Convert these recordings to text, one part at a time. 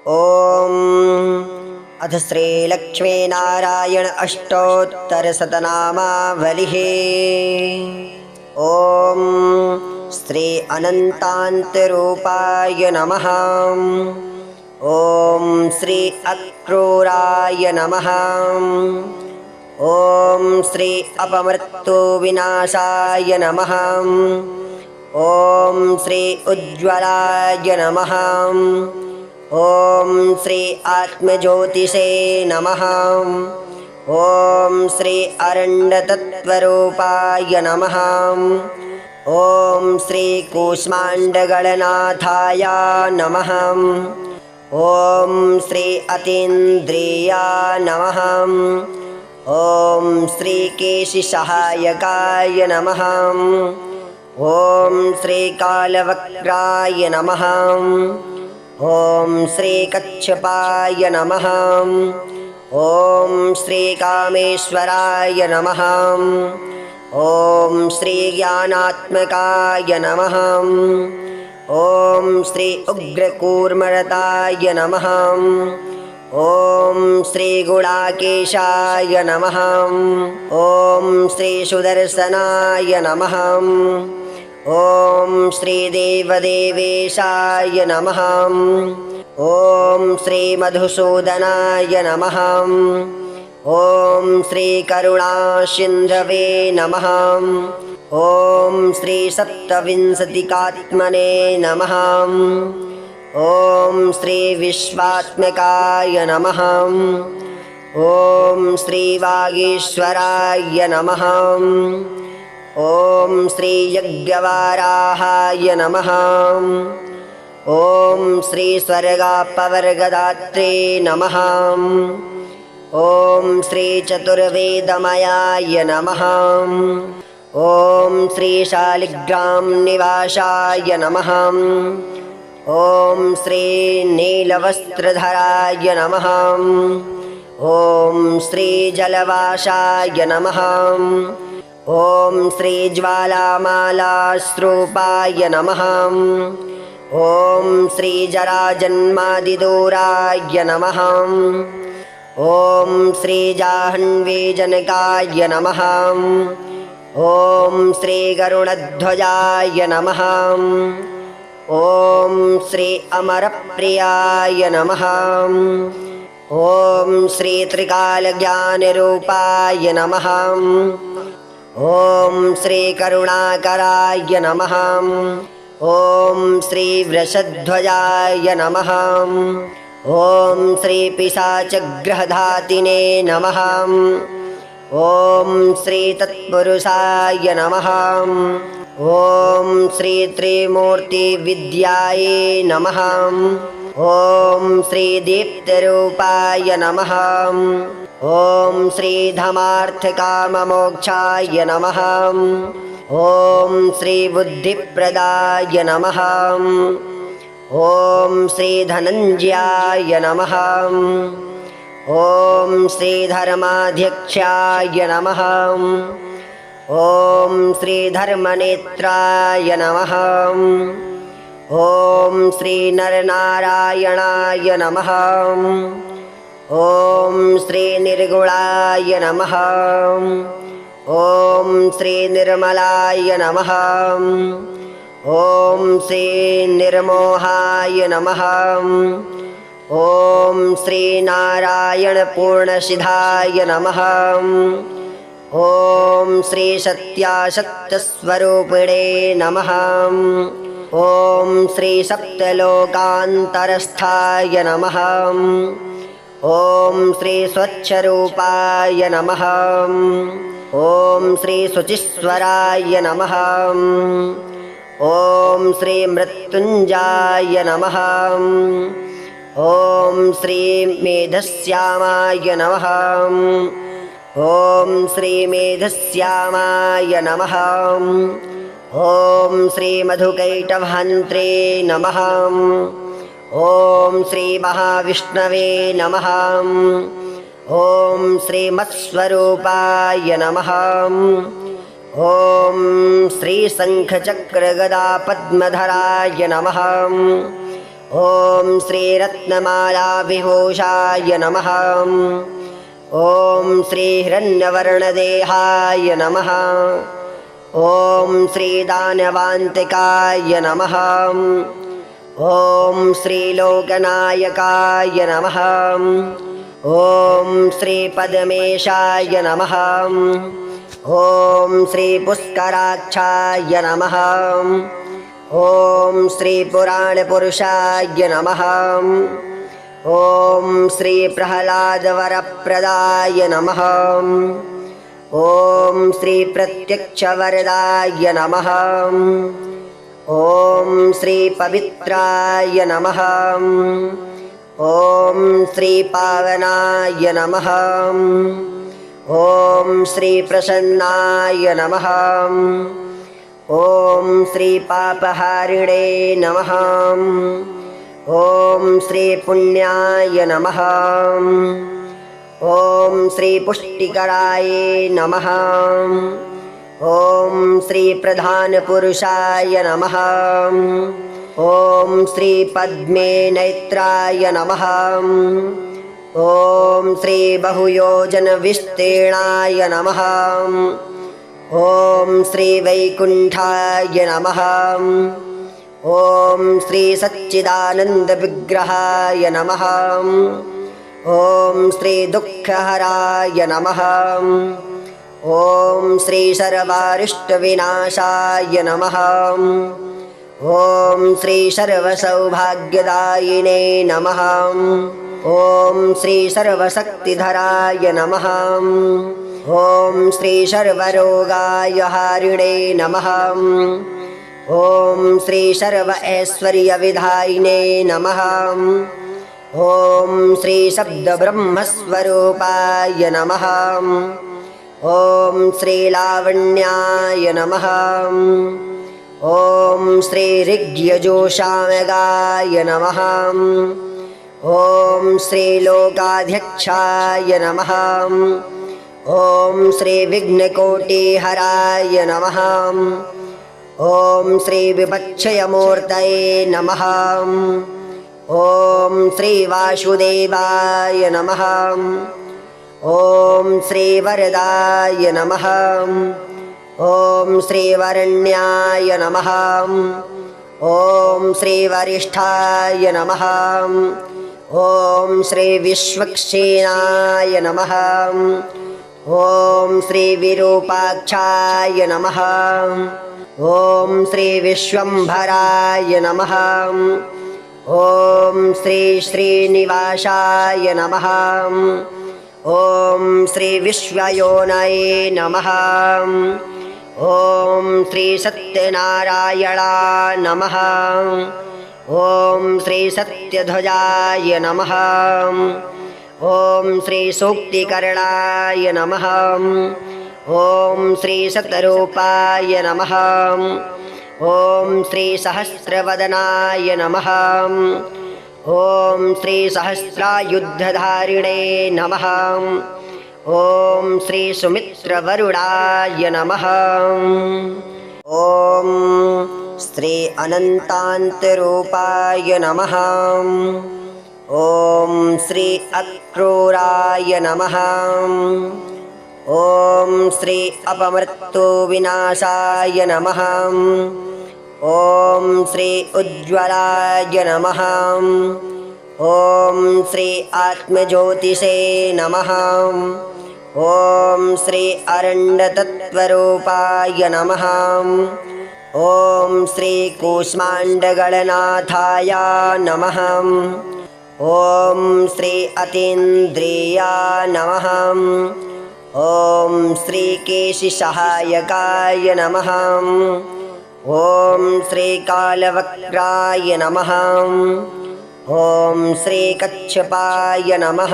ॐ अथ श्रीलक्ष्मीनारायण अष्टोत्तरशतनामावलिः। ॐ श्री अनन्तान्तरूपाय नमः। ॐ श्री अक्रूराय नमः। ॐ श्री अपमृत्युविनाशाय नमः। ॐ श्री उज्ज्वलाय नमः। ॐ श्री आत्मज्योतिषे नमः। ॐ श्री अरण्यतत्त्वरूपाय नमः। ॐ श्री कूष्माण्डगणनाथाय नमः। ॐ श्री अतीन्द्रियाय नमः। ॐ श्री केशिसहायकाय नमः। ॐ श्री कालवक्त्राय नमः। ॐ श्री कच्छपाय नमः। ॐ श्री कामेश्वराय नमः। ॐ श्री ज्ञानात्मकाय नमः। ॐ श्री उग्रकूर्मरताय नमः। ॐ श्री गुडाकेशाय नमः। ॐ श्री सुदर्शनाय नमः। ॐ श्री देवदेवेशाय नमः। ॐ श्री मधुसूदनाय नमः। ॐ श्री करुणासिन्धवे नमः। ॐ श्री सप्तविंशतिकात्मने नमः। ॐ श्री विश्वात्मकाय नमः। ॐ श्री वागीश्वराय नमः। ॐ श्री यज्ञवाराहाय नमः। ॐ श्री स्वर्गापवर्गदात्रे नमः। ॐ श्री चतुर्वेदमयाय नमः। ॐ श्री शालिग्राम निवासाय नमः। ॐ श्री नीलवस्त्रधराय नमः। ॐ श्री जलवासाय नमः। ॐ श्री ज्वालामालास्रूपाय नमः। ॐ श्री जराजन्मादिदूराय नमः। ॐ श्री जाह्नवीजनकाय नमः। ॐ श्री गरुडध्वजाय नमः। ॐ श्री अमरप्रियाय नमः। ॐ श्री त्रिकालज्ञानरूपाय नमः। ॐ श्री करुणाकराय नमः। ॐ श्री वृषध्वजाय नमः। ॐ श्री पिशाचग्रहधातिने नमः। ॐ श्री तत्पुरुषाय नमः। ॐ श्री त्रिमूर्तिविद्याये नमः। ॐ श्री दीप्तरूपाय नमः। ॐ श्री धमार्थकाममोक्षाय नमः। ॐ श्री बुद्धिप्रदाय नमः। ॐ श्री धनञ्जयाय नमः। ॐ श्री धर्माध्यक्षाय नमः। ॐ श्री धर्मनेत्राय नमः। ॐ श्री नरनारायणाय नमः। ॐ श्री निर्गुणाय नमः। ॐ श्री निर्मलाय नमः। ॐ श्री निर्मोहाय नमः। ॐ श्री नारायणपूर्णसिद्धाय नमः। ॐ श्री सत्यासत्यस्वरूपिणे नमः। ॐ श्री सप्तलोकान्तरस्थाय नमः। ॐ श्री स्वच्छरूपाय नमः। ॐ श्री शुचिस्वराय नमः। ॐ श्री मृत्युञ्जयाय नमः। ॐ श्री मेधश्यामाय नमः। ॐ श्री मेधश्यामाय नमः। ॐ श्री मधुकैटभान्त्रे नमः। ॐ श्री महाविष्णवे नमः। ॐ श्री मत्स्वरूपाय नमः। ॐ श्री शङ्खचक्रगदापद्मधराय नमः। ॐ श्रीरत्नमालाविभूषाय नमः। ॐ श्रीहिरण्यवर्णदेहाय नमः। ॐ श्रीदानवान्तिकाय नमः। ॐ श्रीलोकनायकाय नमः। ॐ श्रीपद्मेशाय नमः। ॐ श्रीपुष्कराक्षाय नमः। ॐ श्रीपुराणपुरुषाय नमः। ॐ श्रीप्रह्लादवरप्रदाय नमः। ॐ श्रीप्रत्यक्षवरदाय नमः। ॐ श्रीपवित्राय नमः। ॐ श्रीपावनाय नमः। ॐ श्रीप्रसन्नाय नमः। ॐ श्रीपापहारिणे नमः। ॐ श्रीपुण्याय नमः। ॐ श्रीपुष्टिकराय नमः। ॐ श्रीप्रधानपुरुषाय नमः। ॐ श्रीपद्मे नेत्राय नमः। ॐ श्रीबहुयोजनविस्तीर्णाय नमः। ॐ श्रीवैकुण्ठाय नमः। ॐ श्रीसच्चिदानन्दविग्रहाय नमः। ॐ श्रीदुःखहराय नमः। ॐ श्रीसर्वारिष्टविनाशाय नमः। ॐ श्रीसर्वसौभाग्यदायिने नमः। ॐ श्रीसर्वशक्तिधराय नमः। ॐ श्रीसर्वरोगाय हारिणे नमः। ॐ श्रीसर्व ऐश्वर्यविधायिने नमः। ॐ श्रीशब्दब्रह्मस्वरूपाय नमः। ॐ श्रीलावण्याय नमः। ॐ श्रीऋग्यजुषामगाय नमः। ॐ श्रीलोकाध्यक्षाय नमः। ॐ श्रीविघ्नकोटिहराय नमः। ॐ श्रीविपक्षयमूर्तये नमः। ॐ श्रीवासुदेवाय नमः। ॐ श्रीवरदाय नमः। ॐ श्रीवरण्याय नमः। ॐ श्रीवरिष्ठाय नमः। ॐ श्रीविश्वक्सेनाय नमः। ॐ श्रीविरूपाक्षाय नमः। ॐ श्रीविश्वम्भराय नमः। ॐ श्रीश्रीनिवासाय नमः। ॐ श्रीविश्वयोनये नमः। ॐ श्रीसत्यनारायणाय नमः। ॐ श्रीसत्यध्वजाय नमः। ॐ श्रीसूक्तिकरणाय नमः। ॐ श्रीशतरूपाय नमः। ॐ श्रीसहस्रवदनाय नमः। ॐ श्रीसहस्रायुधधारिणे नमः। ॐ श्रीसुमित्रवरुडाय नमः। ॐ श्री अनन्तान्तरूपाय नमः। ॐ श्री अक्रूराय नमः। ॐ श्री अपमृत्युविनाशाय नमः। ॐ श्री उज्ज्वलाय नमः। ॐ श्री आत्मज्योतिषे नमः। ॐ श्री अरण्यतत्त्वरूपाय नमः। ॐ श्री कूष्माण्डगणनाथाय नमः। ॐ श्री अतीन्द्रियाय नमः। ॐ श्री केशिसहायकाय नमः। ॐ श्री कालवक्त्राय नमः। ॐ श्री कच्छपाय नमः।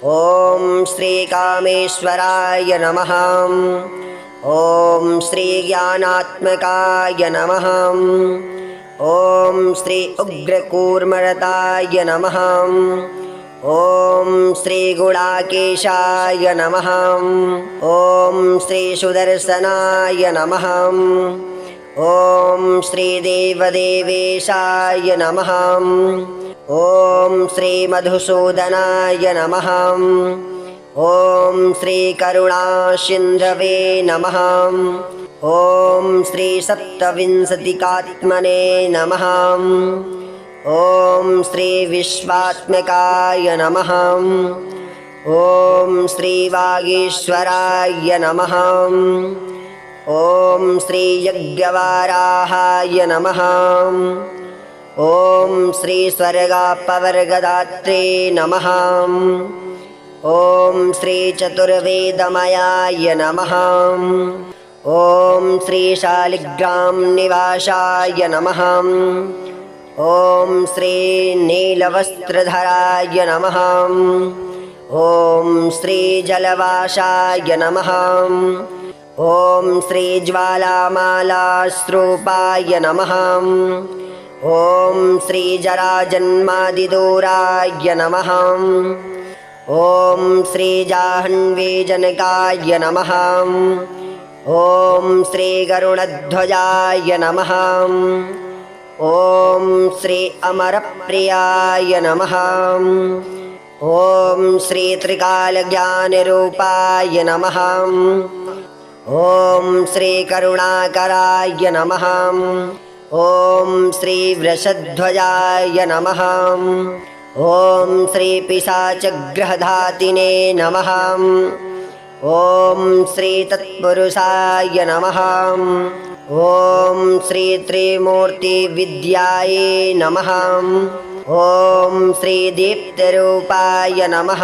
ॐ श्री कामेश्वराय नमः। ॐ श्री ज्ञानात्मकाय नमः। ॐ श्री उग्रकूर्मरताय नमः। ॐ श्री गुडाकेशाय नमः। ॐ श्री सुदर्शनाय नमः। ॐ श्रीदेवदेवेशाय नमः। ॐ श्रीमधुसूदनाय नमः। ॐ श्रीकरुणासिन्धवे नमः। ॐ श्रीसप्तविंशतिकात्मने नमः। ॐ श्रीविश्वात्मकाय नमः। ॐ श्रीवागीश्वराय नमः। ॐ श्रीयज्ञवाराहाय नमः। ॐ श्रीस्वर्गापवर्गदात्रे नमः। ॐ श्रीचतुर्वेदमयाय नमः। ॐ श्रीशालिग्राम निवासाय नमः। ॐ श्रीनीलवस्त्रधराय नमः। ॐ श्रीजलवासाय नमः। ॐ श्रीज्वालामालास्रूपाय नमः। ॐ श्रीजराजन्मादिदूराय नमः। ॐ श्रीजाह्नवीजनकाय नमः। ॐ श्रीगरुडध्वजाय नमः। ॐ श्री अमरप्रियाय नमः। ॐ श्रीत्रिकालज्ञानरूपाय नमः। ॐ श्रीकरुणाकराय नमः। ॐ श्रीवृषध्वजाय नमः। ॐ श्रीपिशाचग्रहधातिने नमः। ॐ श्रीतत्पुरुषाय नमः। ॐ श्रीत्रिमूर्तिविद्याये नमः। ॐ श्रीदीप्तरूपाय नमः।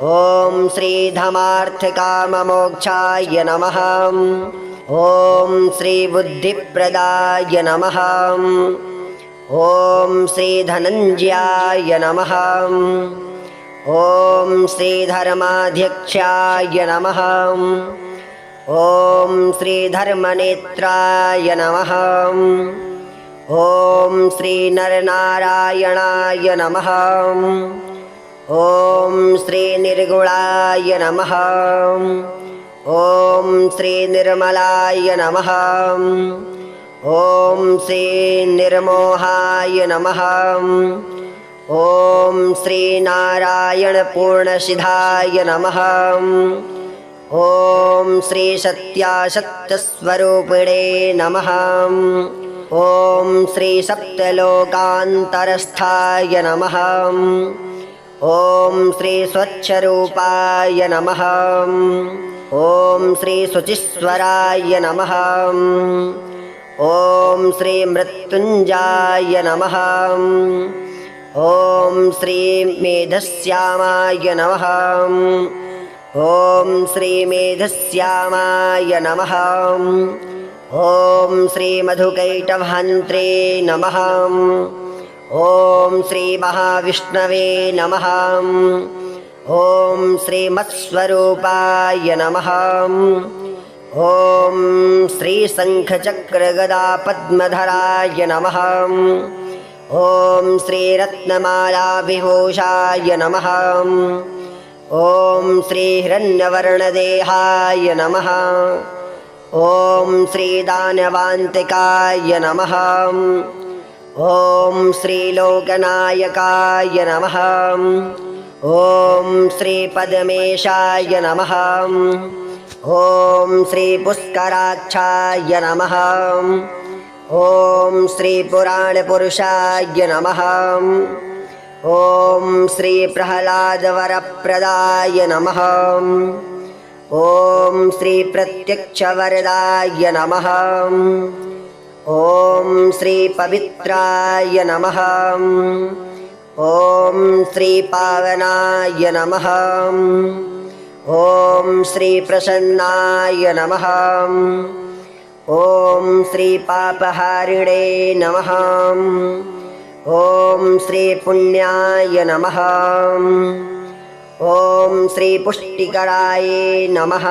ॐ श्रीधमार्थकाममोक्षाय नमः। ॐ श्रीबुद्धिप्रदाय नमः। ॐ श्रीधनञ्जयाय नमः। ॐ श्रीधर्माध्यक्षाय नमः। ॐ श्रीधर्मनेत्राय नमः। ॐ श्रीनरनारायणाय नमः। ॐ श्रीनिर्गुणाय नमः। ॐ श्रीनिर्मलाय नमः। ॐ श्रीनिर्मोहाय नमः। ॐ श्रीनारायणपूर्णसिद्धाय नमः। ॐ श्रीसत्यासत्यस्वरूपिणे नमः। ॐ श्रीसप्तलोकान्तरस्थाय नमः। ॐ श्रीस्वच्छरूपाय नमः। ॐ श्रीशुचिस्वराय नमः। ॐ श्रीमृत्युञ्जयाय नमः। ॐ श्रीमेधश्यामाय नमः। ॐ श्रीमेधश्यामाय नमः। ॐ श्रीमधुकैटभान्त्रे नमः। ॐ श्रीमहाविष्णवे नमः। ॐ श्रीमत्स्वरूपाय नमः। ॐ श्रीशङ्खचक्रगदापद्मधराय नमः। ॐ श्रीरत्नमालाविभूषाय नमः। ॐ श्रीहिरण्यवर्णदेहाय नमः। ॐ श्रीदानवान्तिकाय नमः। ॐ श्रीलोकनायकाय नमः। ॐ श्रीपद्मेशाय नमः। ॐ श्रीपुष्कराक्षाय नमः। ॐ श्रीपुराणपुरुषाय नमः। ॐ श्रीप्रह्लादवरप्रदाय नमः। ॐ श्रीप्रत्यक्षवरदाय नमः। ॐ श्रीपवित्राय नमः। ॐ श्रीपावनाय नमः। ॐ श्रीप्रसन्नाय नमः। ॐ श्रीपापहारिणे नमः। ॐ श्रीपुण्याय नमः। ॐ श्रीपुष्टिकराय नमः।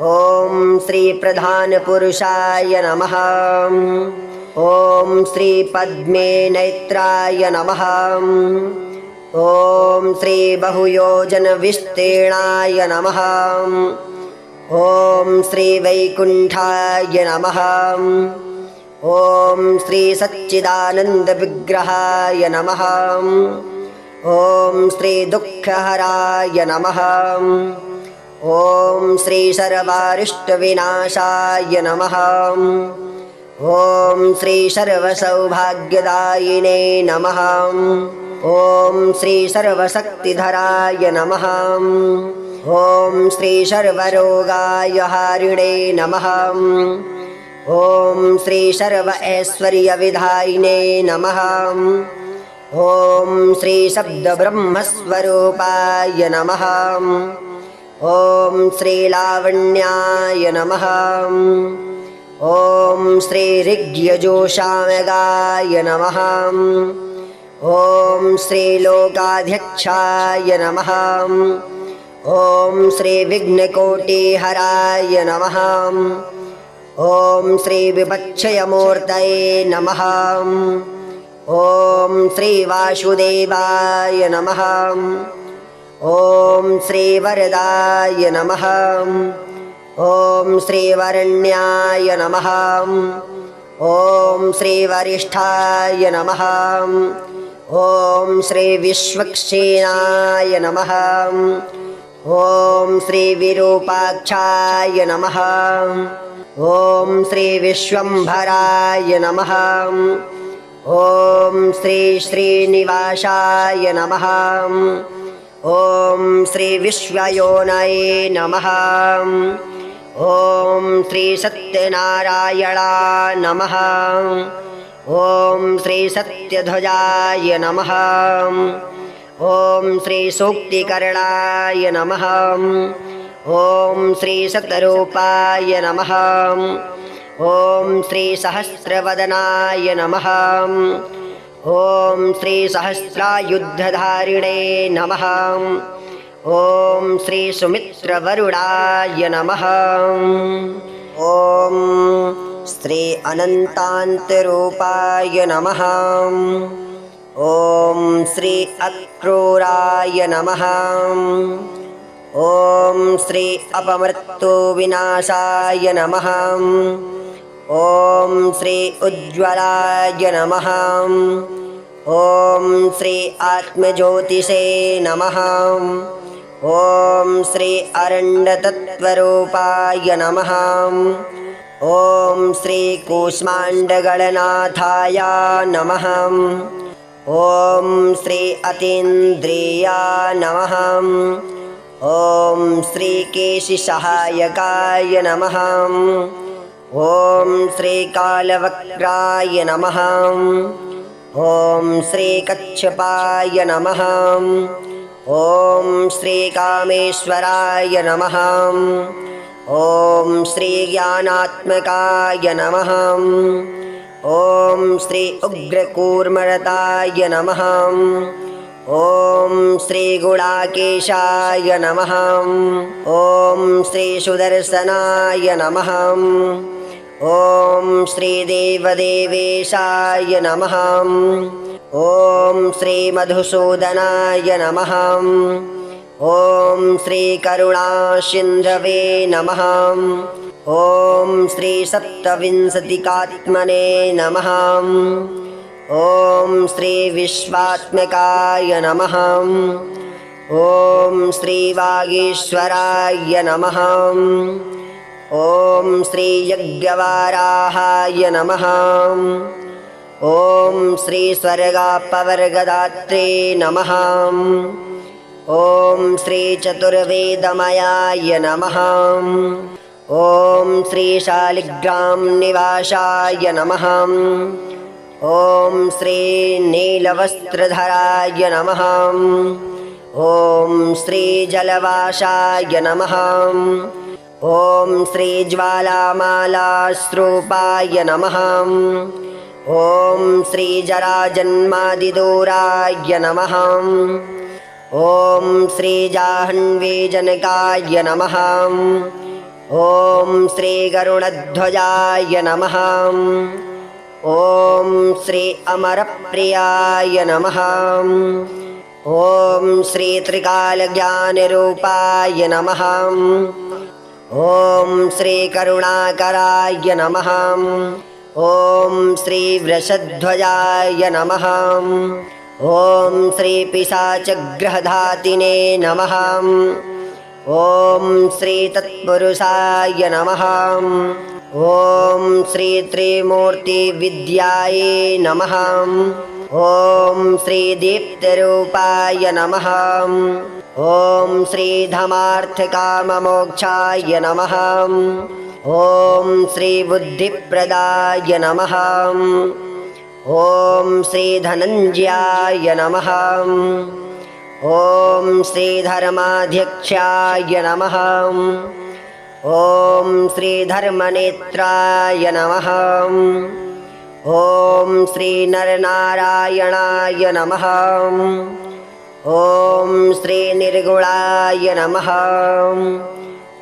ॐ श्रीप्रधानपुरुषाय नमः। ॐ श्रीपद्मे नेत्राय नमः। ॐ श्रीबहुयोजनविस्तीर्णाय नमः। ॐ श्री वैकुण्ठाय नमः। ॐ श्री सच्चिदानन्दविग्रहाय नमः। ॐ श्री दुःखहराय नमः। ॐ श्री सर्वारिष्टविनाशाय नमः। ॐ श्री सर्वसौभाग्यदायिने नमः। ॐ श्री सर्वशक्तिधराय नमः। ॐ श्री सर्वरोगाय हारिणे नमः। ॐ श्री सर्व ऐश्वर्यविधायिने नमः। ॐ श्री शब्दब्रह्मस्वरूपाय नमः। ॐ श्री लावण्याय नमः। ॐ श्री ऋग्यजुषामगाय नमः। ॐ श्री लोकाध्यक्षाय नमः। ॐ श्री विघ्नकोटिहराय नमः। ॐ श्री विपच्छयमूर्तये नमः। ॐ श्री वासुदेवाय नमः। ॐ श्री वरदाय नमः। ॐ श्री वरण्याय नमः। ॐ श्री वरिष्ठाय नमः। ॐ श्री विश्वक्सेनाय नमः। ॐ श्री विरूपाक्षाय नमः। ॐ श्री विश्वम्भराय नमः। ॐ श्री श्रीनिवासाय नमः। ॐ श्री विश्वयोनये नमः। ॐ श्री सत्यनारायणाय नमः। ॐ श्री सत्यध्वजाय नमः। ॐ श्री सूक्तिकरणाय नमः। ॐ श्री शतरूपाय नमः। ॐ श्री सहस्रवदनाय नमः। ॐ श्री सहस्रायुधधारिणे नमः। ॐ श्री सुमित्रवरुणाय नमः। ॐ श्री अनन्तान्तरूपाय नमः। ॐ श्री अक्रूराय नमः। ॐ श्री अपमृत्युविनाशाय नमः। ॐ श्री उज्ज्वलाय नमः। ॐ श्री आत्मज्योतिषे नमः। ॐ श्री अरण्यतत्त्वरूपाय नमः। ॐ श्री कूष्माण्डगणनाथाय नमः। ॐ श्री अतीन्द्रियाय नमः। ॐ श्री केशिसहायकाय नमः। ॐ श्री कालवक्त्राय नमः। ॐ श्री कच्छपाय नमः। ॐ श्री कामेश्वराय नमः। ॐ श्री ज्ञानात्मकाय नमः। ॐ श्री उग्रकूर्मरताय नमः। ॐ श्री गुणाकेशाय नमः। ॐ श्री सुदर्शनाय नमः। ॐ श्री देवदेवेशाय नमः। ॐ श्री मधुसूदनाय नमः। ॐ श्री करुणासिन्धवे नमः। ॐ श्री सप्तविंशतिकात्मने नमः। ॐ श्री विश्वात्मकाय नमः। ॐ श्री वागीश्वराय नमः। ॐ श्री यज्ञवाराहाय नमः। ॐ श्री स्वर्गापवर्गदात्रे नमः। ॐ श्री चतुर्वेदमयाय नमः। ॐ श्री शालिग्रामनिवासाय नमः। ॐ श्री नीलवस्त्रधराय नमः। ॐ श्री जलवासाय नमः। ॐ श्री ज्वालामालास्रूपाय नमः। ॐ श्री जराजन्मादिदूराय नमः। ॐ श्री जाह्नवीजनकाय नमः। ॐ श्री गरुडध्वजाय नमः। ॐ श्री अमरप्रियाय नमः। ॐ श्री त्रिकालज्ञानरूपाय नमः। ॐ श्री करुणाकराय नमः। ॐ श्री वृषध्वजाय नमः। ॐ श्री पिशाचग्रहधातिने नमः। ॐ श्री तत्पुरुषाय नमः। ॐ श्री त्रिमूर्तिविद्याये नमः। ॐ श्री दीप्तरूपाय नमः। ॐ श्री धर्मार्थकाममोक्षाय नमः। ॐ श्री बुद्धिप्रदाय नमः। ॐ श्री धनञ्जयाय नमः। ॐ श्री धर्माध्यक्षाय नमः। ॐ श्री धर्मनेत्राय नमः। ॐ श्री नरनारायणाय नमः। ॐ श्री निर्गुणाय नमः।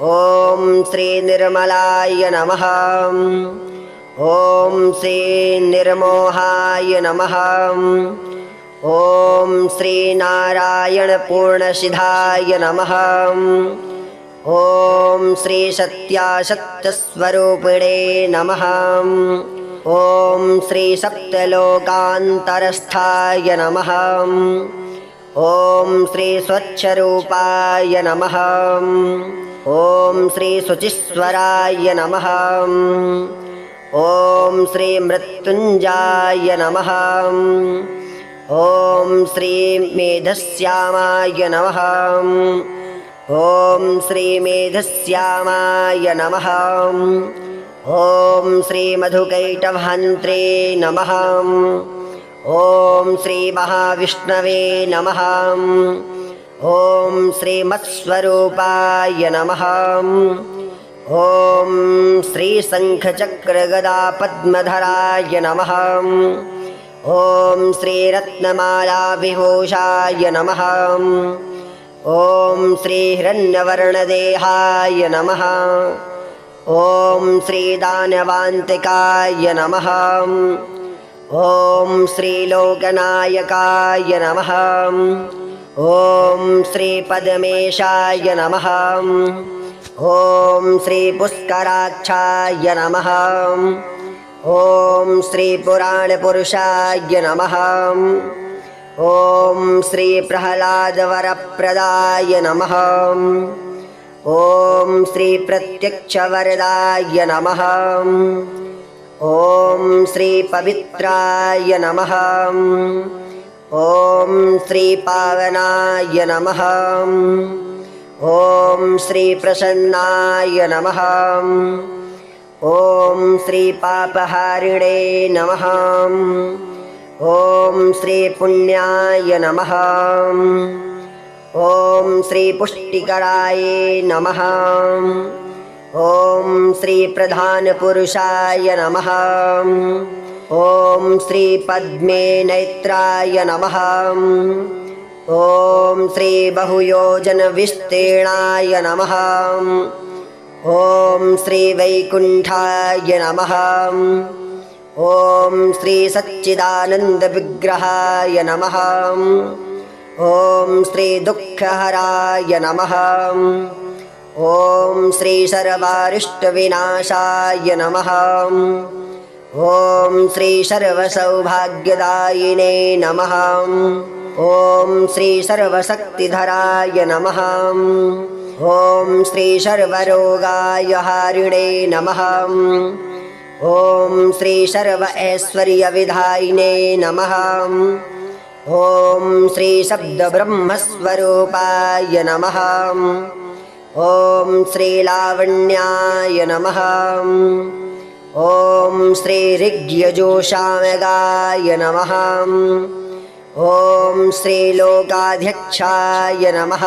ॐ श्री निर्मलाय नमः। ॐ श्री निर्मोहाय नमः। ॐ श्री नारायणपूर्णसिद्धाय नमः। ॐ श्री सत्यासत्यस्वरूपिणे नमः। ॐ श्री सप्तलोकान्तरस्थाय नमः। ॐ श्री स्वच्छरूपाय नमः। ॐ श्री शुचिस्वराय नमः। ॐ श्री मृत्युञ्जयाय नमः। ॐ श्री मेधश्यामाय नमः। ॐ श्री मेधश्यामाय नमः। ॐ श्री मधुकैटभहन्त्रे नमः। ॐ श्री महाविष्णवे नमः। ॐ श्री मत्स्वरूपाय नमः। ॐ श्री शङ्खचक्रगदापद्मधराय नमः। ॐ श्री रत्नमालाविभूषाय नमः। ॐ श्री हिरण्यवर्णदेहाय नमः। ॐ श्री दानवान्तिकाय नमः। ॐ श्री लोकनायकाय नमः। ॐ श्री पद्मेशाय नमः। ॐ श्री पुष्कराक्षाय नमः। ॐ श्री पुराणपुरुषाय नमः। ॐ श्री प्रह्लादवरप्रदाय नमः। ॐ श्री प्रत्यक्षवरदाय नमः। ॐ श्री पवित्राय नमः। ॐ श्री पावनाय नमः। ॐ श्री प्रसन्नाय नमः। ॐ श्री पापहारिणे नमः। ॐ श्री पुण्याय नमः। ॐ श्री पुष्टिकराय नमः। ॐ श्री प्रधानपुरुषाय नमः। ॐ श्री पद्मे नेत्राय नमः। ॐ श्री बहुयोजनविस्तीर्णाय नमः। ॐ श्री वैकुण्ठाय नमः। ॐ श्री सच्चिदानन्दविग्रहाय नमः। ॐ श्री दुःखहराय नमः। ॐ श्री सर्वारिष्टविनाशाय नमः। ॐ श्री सर्वसौभाग्यदायिने नमः। ॐ श्री सर्वशक्तिधराय नमः। ॐ श्री सर्वरोगाय हारिणे नमः। ॐ श्री सर्व ऐश्वर्यविधायिने नमः। ॐ श्री शब्दब्रह्मस्वरूपाय नमः। ॐ श्री लावण्याय नमः। ॐ श्री ऋग्यजुषामगाय नमः। ॐ श्री लोकाध्यक्षाय नमः।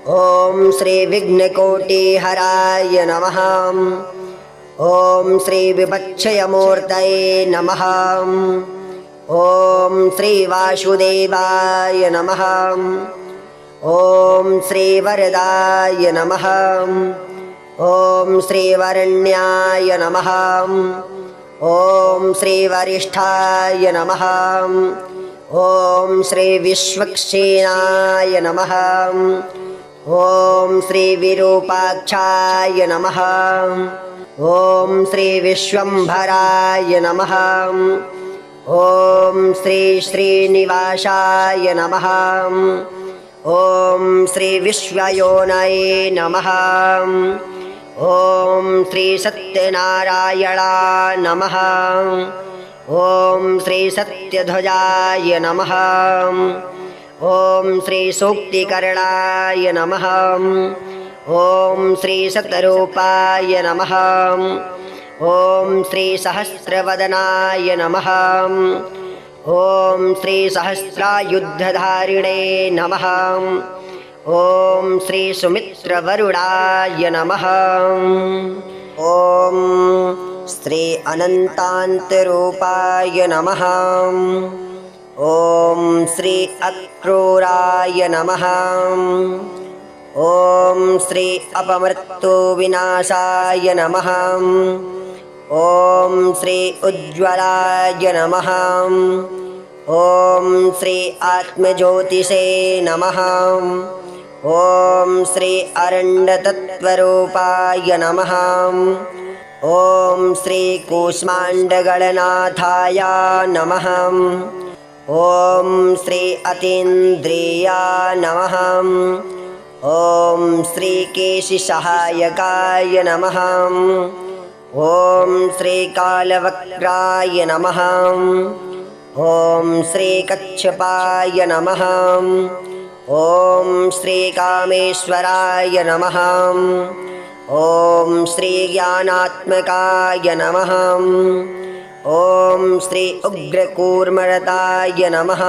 ॐ श्री विघ्नकोटिहराय नमः। ॐ श्री विपक्षयमूर्तये नमः। ॐ श्री वासुदेवाय नमः। ॐ श्री वरदाय नमः। ॐ श्री वरण्याय नमः। ॐ श्री वरिष्ठाय नमः। ॐ श्री विश्वक्सेनाय नमः। ॐ श्री विरूपाक्षाय नमः। ॐ श्री विश्वम्भराय नमः। ॐ श्री श्रीनिवासाय नमः। ॐ श्री विश्वयोनये नमः। ॐ श्री सत्यनारायणाय नमः। ॐ श्री सत्यध्वजाय नमः। ॐ श्री सूक्तिकर्णाय नमः। ॐ श्री सतरूपाय नमः। ॐ श्री सहस्रवदनाय नमः। ॐ श्री सहस्रायुधधारिणे नमः। ॐ श्री सुमित्रवरुणाय नमः। ॐ श्री अनन्तान्तरूपाय नमः। ॐ श्री अक्रूराय नमः। ॐ श्री अपमृत्युविनाशाय नमः। ॐ श्री उज्ज्वलाय नमः। ॐ श्री आत्मज्योतिषे नमः। ॐ श्री अरण्यतत्त्वरूपाय नमः। ॐ श्री कूष्माण्डगणनाथाय नमः। ॐ श्री अतीन्द्रियाय नमः। ॐ श्री केशिसहायकाय नमः। ॐ श्री कालवक्त्राय नमः। ॐ श्री कच्छपाय नमः। ॐ श्री कामेश्वराय नमः। ॐ श्री ज्ञानात्मकाय नमः। ॐ श्री उग्रकूर्मरताय नमः।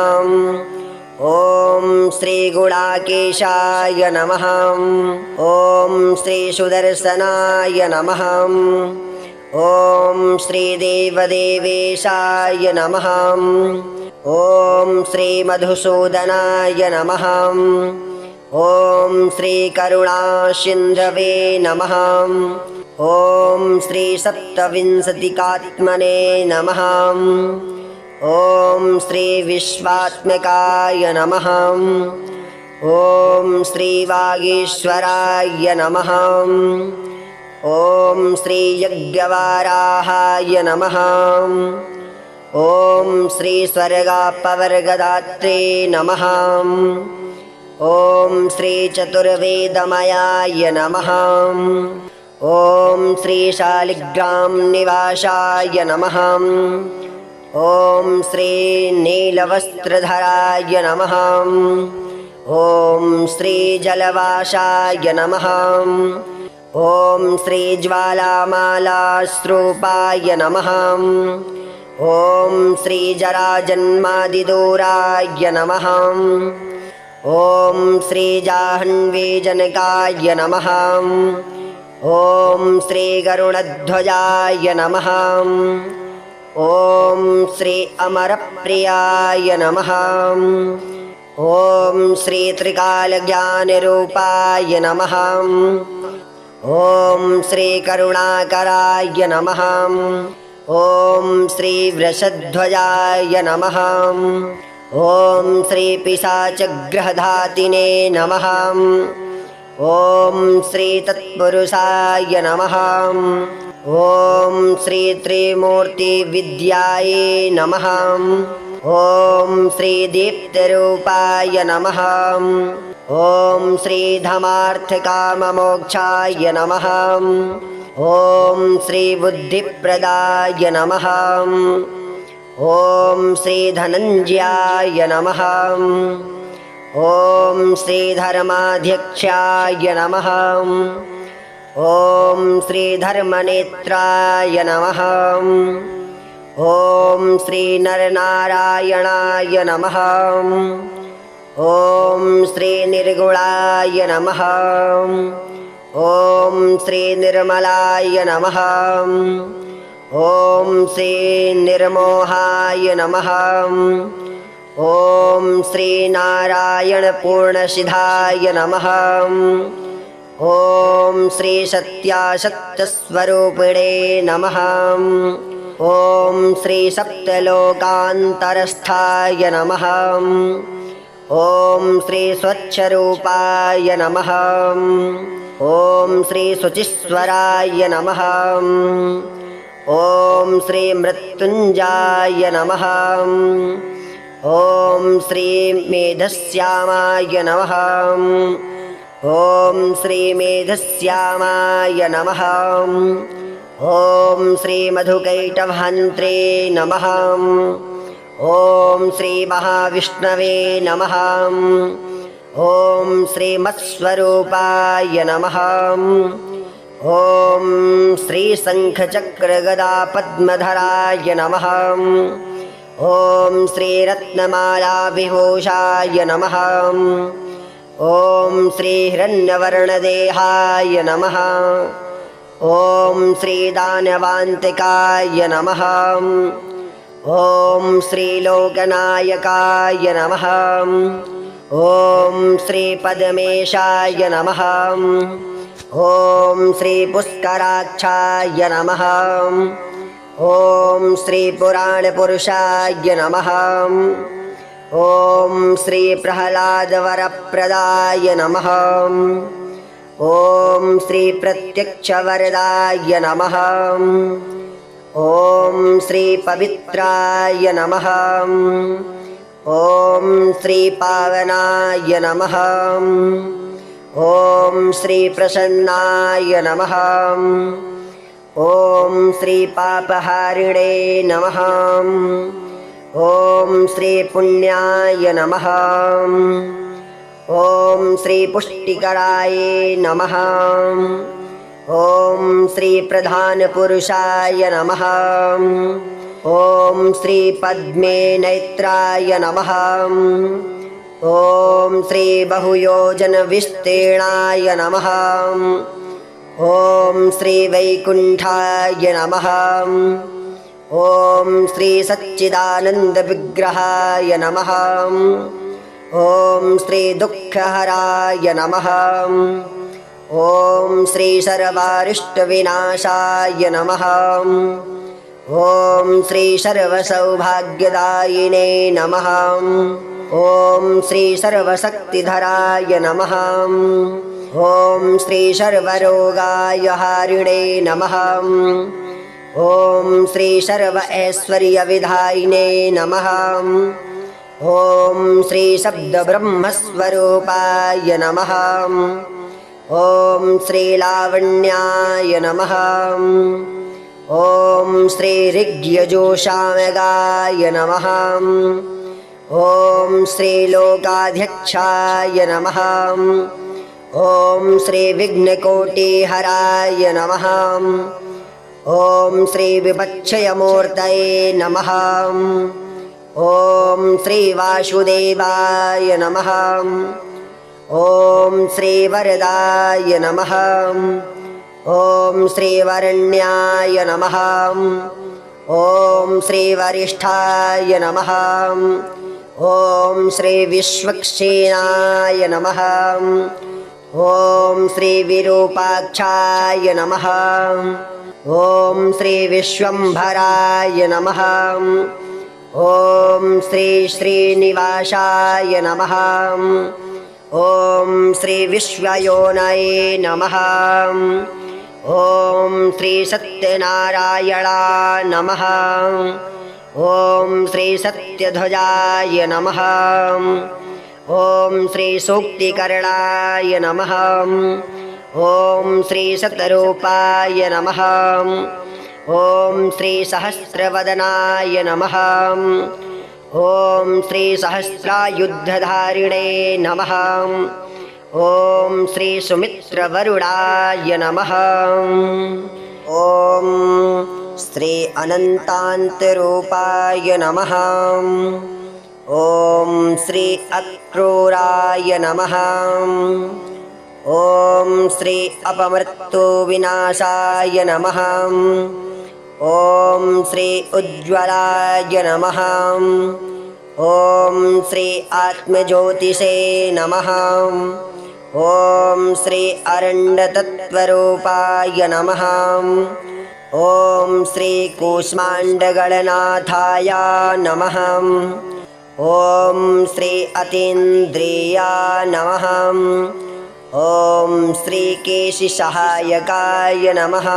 ॐ श्री गुडाकेशाय नमः। ॐ श्री सुदर्शनाय नमः। ॐ श्री देवदेवेशाय नमः। ॐ श्री मधुसूदनाय नमः। ॐ श्री करुणासिन्धवे नमः। ॐ श्री सप्तविंशतिकात्मने नमः। ॐ श्री विश्वात्मकाय नमः। ॐ श्री वागीश्वराय नमः। ॐ श्री यज्ञवाराहाय नमः। ॐ श्री स्वर्गापवर्गदात्रे नमः। ॐ श्री चतुर्वेदमयाय नमः। ॐ श्री शालिग्राम निवासाय नमः। ॐ श्री नीलवस्त्रधराय नमः। ॐ श्री जलवासाय नमः। ॐ श्री ज्वालामालास्रूपाय नमः। ॐ श्री जराजन्मादिदूराय नमः। ॐ श्री जाह्नवीजनकाय नमः। ॐ श्री गरुडध्वजाय नमः। ॐ श्री अमरप्रियाय नमः। ॐ श्री त्रिकालज्ञानरूपाय नमः। ॐ श्री करुणाकराय नमः। ॐ श्री वृषध्वजाय नमः। ॐ श्री पिशाचग्रहधातिने नमः। ॐ श्री तत्पुरुषाय नमः। ॐ श्री त्रिमूर्तिविद्याये नमः। ॐ श्री दीप्तरूपाय नमः। ॐ श्री धमार्थकाममोक्षाय नमः। ॐ श्री बुद्धिप्रदाय नमः। ॐ श्री धनञ्जयाय नमः। ॐ श्री धर्माध्यक्षाय नमः। ॐ श्री धर्मनेत्राय नमः। ॐ श्री नरनारायणाय नमः। ॐ श्री निर्गुणाय नमः। ॐ श्री निर्मलाय नमः। ॐ श्री निर्मोहाय नमः। ॐ श्री नारायणपूर्णसिद्धाय नमः। ॐ श्री सत्यासत्यस्वरूपिणे नमः। ॐ श्री सप्तलोकान्तरस्थाय नमः। ॐ श्री स्वच्छरूपाय नमः। ॐ श्री शुचिस्वराय नमः। ॐ श्री मृत्युञ्जयाय नमः। ॐ श्री मेधश्यामाय नमः। ॐ श्री मेधश्यामाय नमः। ॐ श्री मधुकैटभान्त्रे नमः। ॐ श्री महाविष्णवे नमः। ॐ श्री मत्स्वरूपाय नमः। ॐ श्री शङ्खचक्रगदापद्मधराय नमः। ॐ श्री रत्नमालाविभूषाय नमः। ॐ श्री हिरण्यवर्णदेहाय नमः। ॐ श्री दानवान्तिकाय नमः। ॐ श्री लोकनायकाय नमः। ॐ श्री पद्मेशाय नमः। ॐ श्री पुष्कराक्षाय नमः। ॐ श्री पुराणपुरुषाय नमः। ॐ श्री प्रह्लादवरप्रदाय नमः। ॐ श्री प्रत्यक्षवरदाय नमः। ॐ श्री पवित्राय नमः। ॐ श्री पावनाय नमः। ॐ श्री प्रसन्नाय नमः। ॐ श्री पापहारिणे नमः। ॐ श्री पुण्याय नमः। ॐ श्री पुष्टिकराय नमः। ॐ श्री प्रधानपुरुषाय नमः। ॐ श्री पद्मे नेत्राय नमः। ॐ श्री बहुयोजनविस्तीर्णाय नमः। ॐ श्री वैकुण्ठाय नमः। ॐ श्री सच्चिदानन्दविग्रहाय नमः। ॐ श्री दुःखहराय नमः। ॐ श्री सर्वारिष्टविनाशाय नमः। ॐ श्री सर्वसौभाग्यदायिने नमः। ॐ श्री सर्वशक्तिधराय नमः। ॐ श्री सर्वरोगाय हारिणे नमः। ॐ श्री सर्व ऐश्वर्यविधायिने नमः। ॐ श्री शब्दब्रह्मस्वरूपाय नमः। ॐ श्री लावण्याय नमः। ॐ श्री ऋग्यजुषामगाय नमः। ॐ श्री लोकाध्यक्षाय नमः। ॐ श्री विघ्नकोटिहराय नमः। ॐ श्री विपच्छयमूर्तये नमः। ॐ श्री वासुदेवाय नमः। ॐ श्री वरदाय नमः। ॐ श्री वरण्याय नमः। ॐ श्री वरिष्ठाय नमः। ॐ श्री विश्वक्सेनाय नमः। ॐ श्री विरूपाक्षाय नमः। ॐ श्री विश्वम्भराय नमः। ॐ श्री श्रीनिवासाय नमः। ॐ श्री विश्वयोनये नमः। ॐ श्री सत्यनारायणाय नमः। ॐ श्री सत्यध्वजाय नमः। ॐ श्री सूक्तिकर्णाय नमः। ॐ श्री शतरूपाय नमः। ॐ श्री सहस्रवदनाय नमः। ॐ श्री सहस्रायुधधारिणे नमः। ॐ श्री सुमित्रवरुणाय नमः। ॐ श्री अनन्तान्तरूपाय नमः। ॐ श्री अक्रूराय नमः। ॐ श्री अपमृत्युविनाशाय नमः। ॐ श्री उज्ज्वलाय नमः। ॐ श्री आत्मज्योतिषे नमः। ॐ श्री अरण्यतत्त्वरूपाय नमः। ॐ श्री कूष्माण्डगणनाथाय नमः। ॐ श्री अतीन्द्रियाय नमः। ॐ श्री केशिसहायकाय नमः।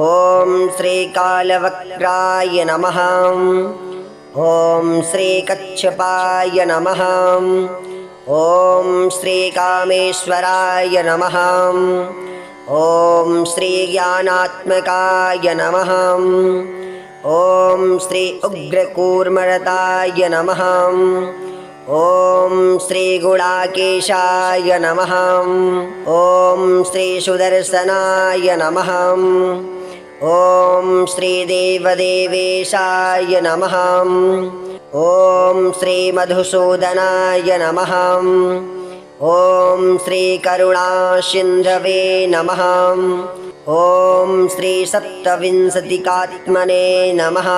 ॐ श्री कालवक्त्राय नमः। ॐ श्री कच्छपाय नमः। ॐ श्री कामेश्वराय नमः। ॐ श्री ज्ञानात्मकाय नमः। ॐ श्री उग्रकूर्मरताय नमः। ॐ श्री गुडाकेशाय नमः। ॐ श्री सुदर्शनाय नमः। ॐ श्री देवदेवेशाय नमः। ॐ श्री मधुसूदनाय नमः। ॐ श्री करुणासिन्धवे नमः। ॐ श्री सप्तविंशतिकात्मने नमः।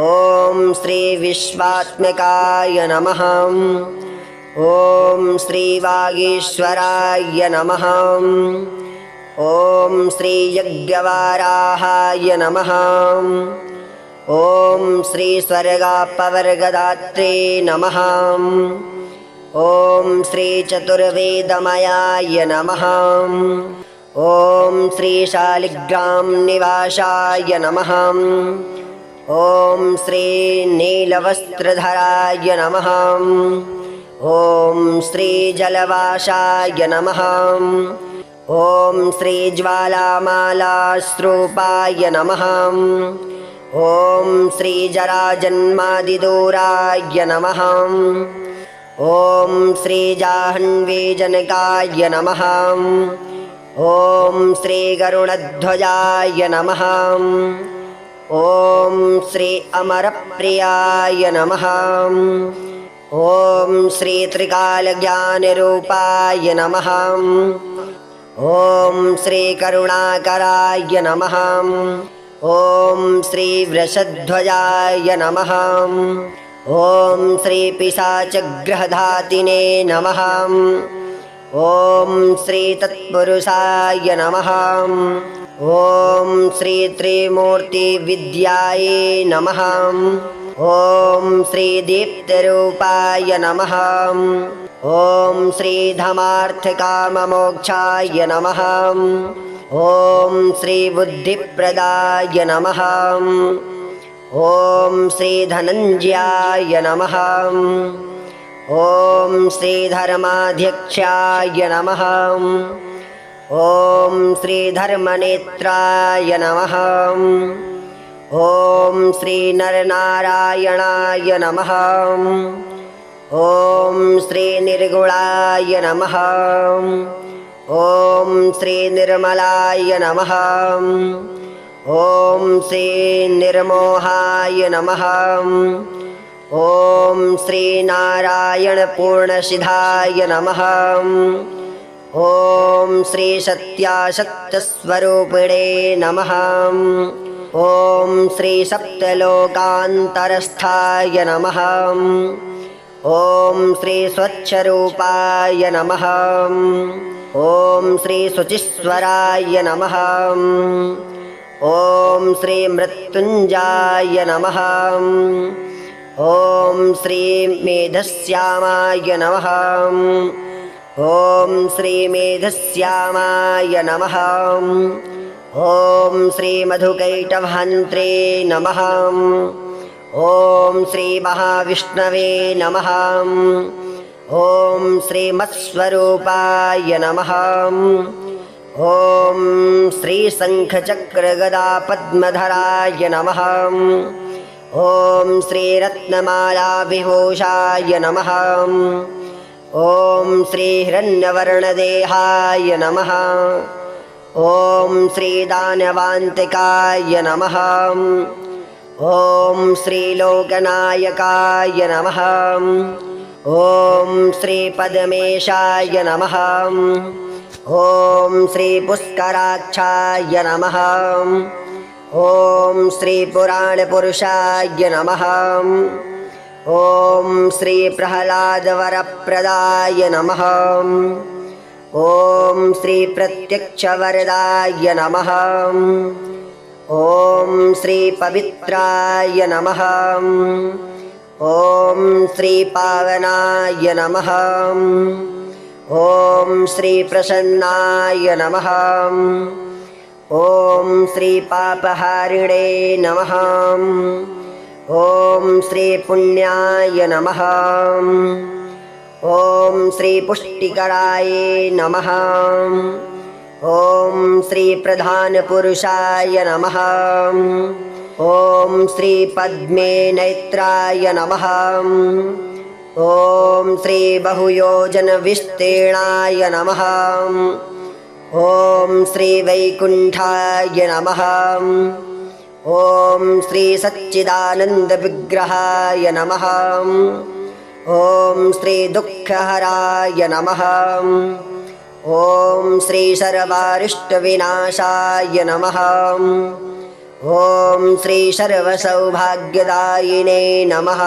ॐ श्री विश्वात्मकाय नमः। ॐ श्री वागीश्वराय नमः। ॐ श्री यज्ञवाराहाय नमः। ॐ श्री स्वर्गापवर्गदात्रे नमः। ॐ श्री चतुर्वेदमयाय नमः। ॐ श्री शालिग्राम निवासाय नमः। ॐ श्री नीलवस्त्रधराय नमः। ॐ श्री जलवासाय नमः। ॐ श्री ज्वालामालास्रूपाय नमः। ॐ श्री जराजन्मादिदूराय नमः। ॐ श्री जाह्नवीजनकाय नमः। ॐ श्री गरुडध्वजाय नमः। ॐ श्री अमरप्रियाय नमः। ॐ श्री त्रिकालज्ञानरूपाय नमः। ॐ श्री करुणाकराय नमः। ॐ श्री वृषध्वजाय नमः। ॐ श्री पिशाचग्रहधातिने नमः। ॐ श्री तत्पुरुषाय नमः। ॐ श्री त्रिमूर्तिविद्याये नमः। ॐ श्री दीप्तरूपाय नमः। ॐ श्री धमार्थकाममोक्षाय नमः। ॐ श्री बुद्धिप्रदाय नमः। ॐ श्री धनञ्जयाय नमः। ॐ श्री धर्माध्यक्षाय नमः। ॐ श्री धर्मनेत्राय नमः। ॐ श्री नरनारायणाय नमः। ॐ श्री निर्गुणाय नमः। ॐ श्री निर्मलाय नमः। ॐ श्री निर्मोहाय नमः। ॐ श्री नारायणपूर्णसिद्धाय नमः। ॐ श्री सत्यासत्यस्वरूपिणे नमः। ॐ श्री सप्तलोकान्तरस्थाय नमः। ॐ श्री स्वच्छरूपाय नमः। ॐ श्री शुचिस्वराय नमः। ॐ श्री मृत्युञ्जयाय नमः। ॐ श्री मेधश्यामाय नमः। ॐ श्री मेधश्यामाय नमः। ॐ श्री मधुकैटभान्त्रे नमः। ॐ श्री महाविष्णवे नमः। ॐ श्री मत्स्वरूपाय नमः। ॐ श्री शङ्खचक्रगदापद्मधराय नमः। ॐ श्री रत्नमालाविभूषाय नमः। ॐ श्री हिरण्यवर्णदेहाय नमः। ॐ श्री दानवान्तिकाय नमः। ॐ श्री लोकनायकाय नमः। ॐ श्री पद्मेशाय नमः। ॐ श्री पुष्कराक्षाय नमः। ॐ श्री पुराणपुरुषाय नमः। ॐ श्री प्रह्लादवरप्रदाय नमः। ॐ श्री प्रत्यक्षवरदाय नमः। ॐ श्री पवित्राय नमः। ॐ श्रीपावनाय नमः। ॐ श्रीप्रसन्नाय नमः। ॐ श्रीपापहारिणे नमः। ॐ श्रीपुण्याय नमः। ॐ श्रीपुष्टिकराय नमः। ॐ श्रीप्रधानपुरुषाय नमः। ॐ श्रीपद्मे नेत्राय नमः। ॐ श्रीबहुयोजनविस्तीर्णाय नमः। ॐ श्रीवैकुण्ठाय नमः। ॐ श्रीसच्चिदानन्दविग्रहाय नमः। ॐ श्रीदुःखहराय नमः। ॐ श्रीसर्वारिष्टविनाशाय नमः। ॐ श्रीसर्वसौभाग्यदायिने नमः।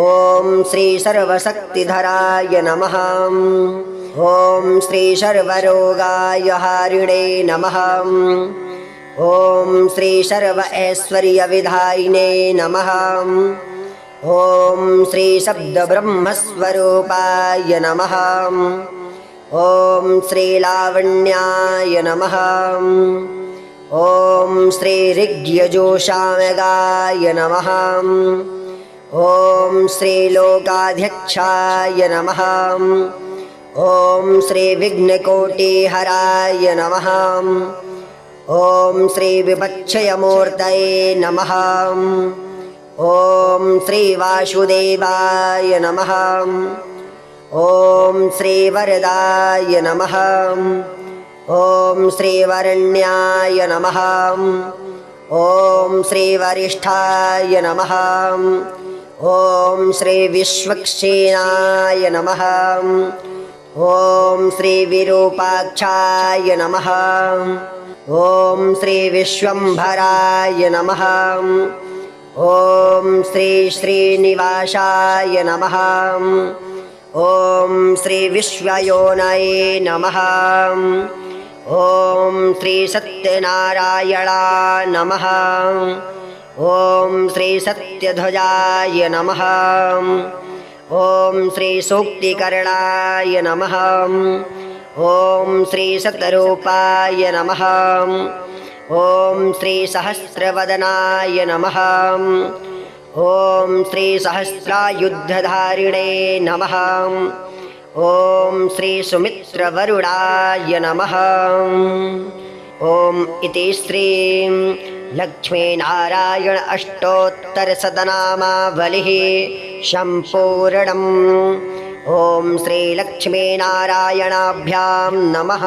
ॐ श्रीसर्वशक्तिधराय नमः। ॐ श्रीसर्वरोगाय हारिणे नमः। ॐ श्रीसर्व ऐश्वर्यविधायिने नमः। ॐ श्रीशब्दब्रह्मस्वरूपाय नमः। ॐ श्रीलावण्याय नमः। ॐ श्रीऋग्यजुषामगाय नमः। ॐ श्रीलोकाध्यक्षाय नमः। ॐ श्रीविघ्नकोटिहराय नमः। ॐ श्रीविपच्छयमूर्तये नमः। ॐ श्रीवासुदेवाय नमः। ॐ श्रीवरदाय नमः। ॐ श्रीवरण्याय नमः। ॐ श्रीवरिष्ठाय नमः। ॐ श्रीविश्वक्सेनाय नमः। ॐ श्रीविरूपाक्षाय नमः। ॐ श्रीविश्वम्भराय नमः। ॐ श्रीश्रीनिवासाय नमः। ॐ श्रीविश्वयोनये नमः। ॐ श्रीसत्यनारायणाय नमः। ॐ श्रीसत्यध्वजाय नमः। ॐ श्रीसूक्तिकरणाय नमः। ॐ श्रीसतरूपाय नमः। ॐ श्रीसहस्रवदनाय नमः। ॐ श्रीसहस्रायुधधारिणे नमः। ॐ श्रीसुमित्रवरुणाय नमः। ॐ इति श्री लक्ष्मीनारायण अष्टोत्तरशतनामावलिः सम्पूर्णम्। ॐ श्रीलक्ष्मीनारायणाभ्यां नमः।